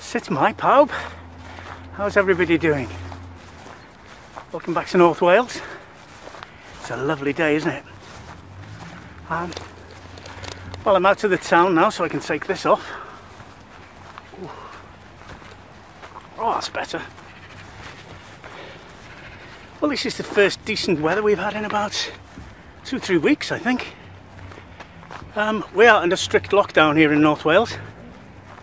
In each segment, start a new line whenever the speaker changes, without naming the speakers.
Sit my pawb. How's everybody doing? Welcome back to North Wales. It's a lovely day, isn't it? Well, I'm out of the town now, so I can take this off. Ooh. Oh, that's better. Well, this is the first decent weather we've had in about 2-3 weeks, I think. We are under strict lockdown here in North Wales,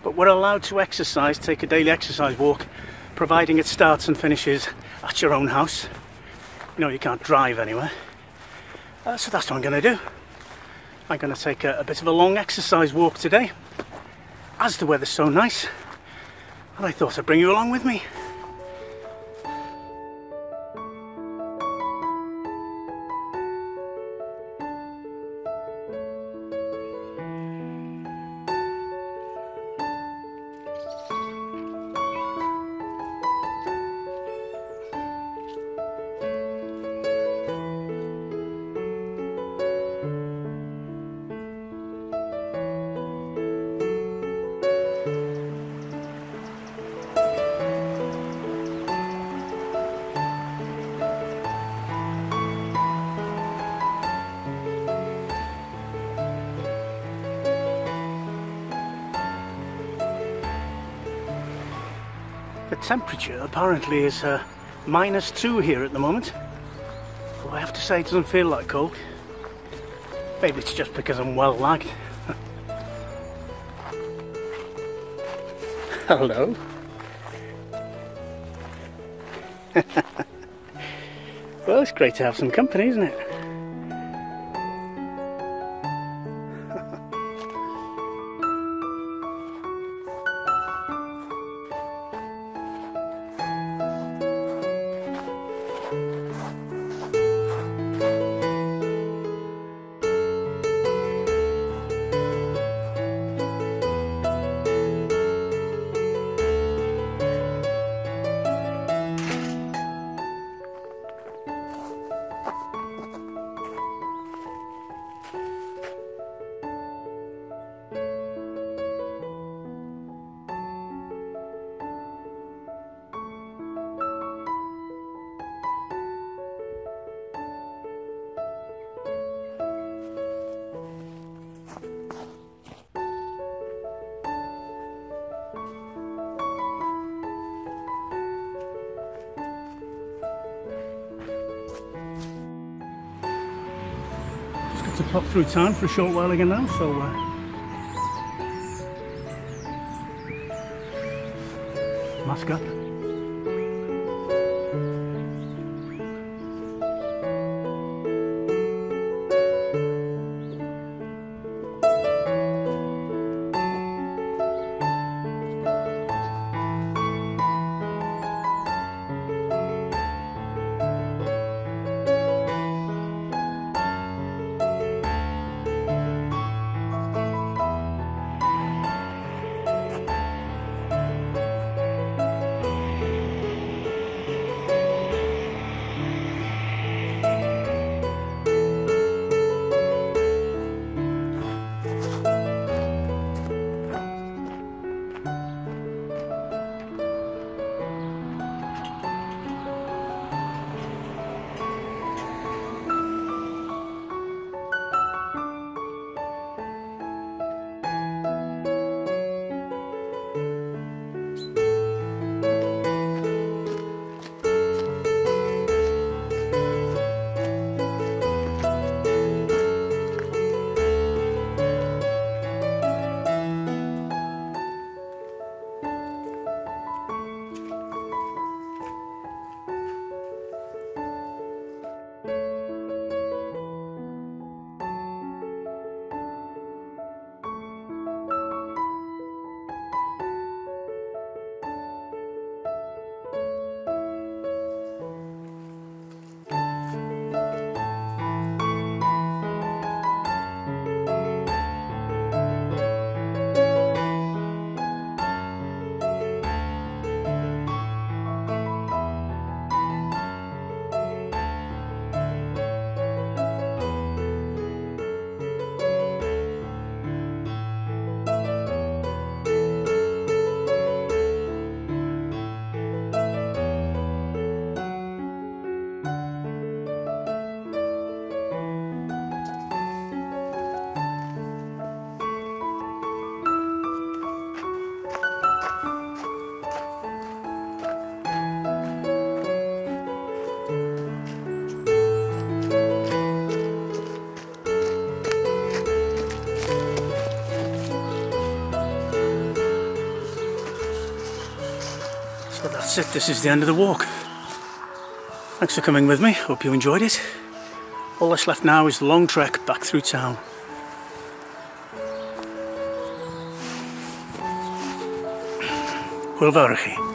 but we're allowed to exercise, take a daily exercise walk, providing it starts and finishes at your own house. You know, you can't drive anywhere. So that's what I'm going to do. I'm going to take a bit of a long exercise walk today, as the weather's so nice, and I thought I'd bring you along with me. The temperature apparently is -2 here at the moment. Well, I have to say it doesn't feel like cold. Maybe it's just because I'm well lagged. Hello. Well, it's great to have some company, isn't it? To pop through town for a short while again now, so mask up. that's it, this is the end of the walk. Thanks for coming with me, hope you enjoyed it. All that's left now is the long trek back through town. Hwyl fawr i chi.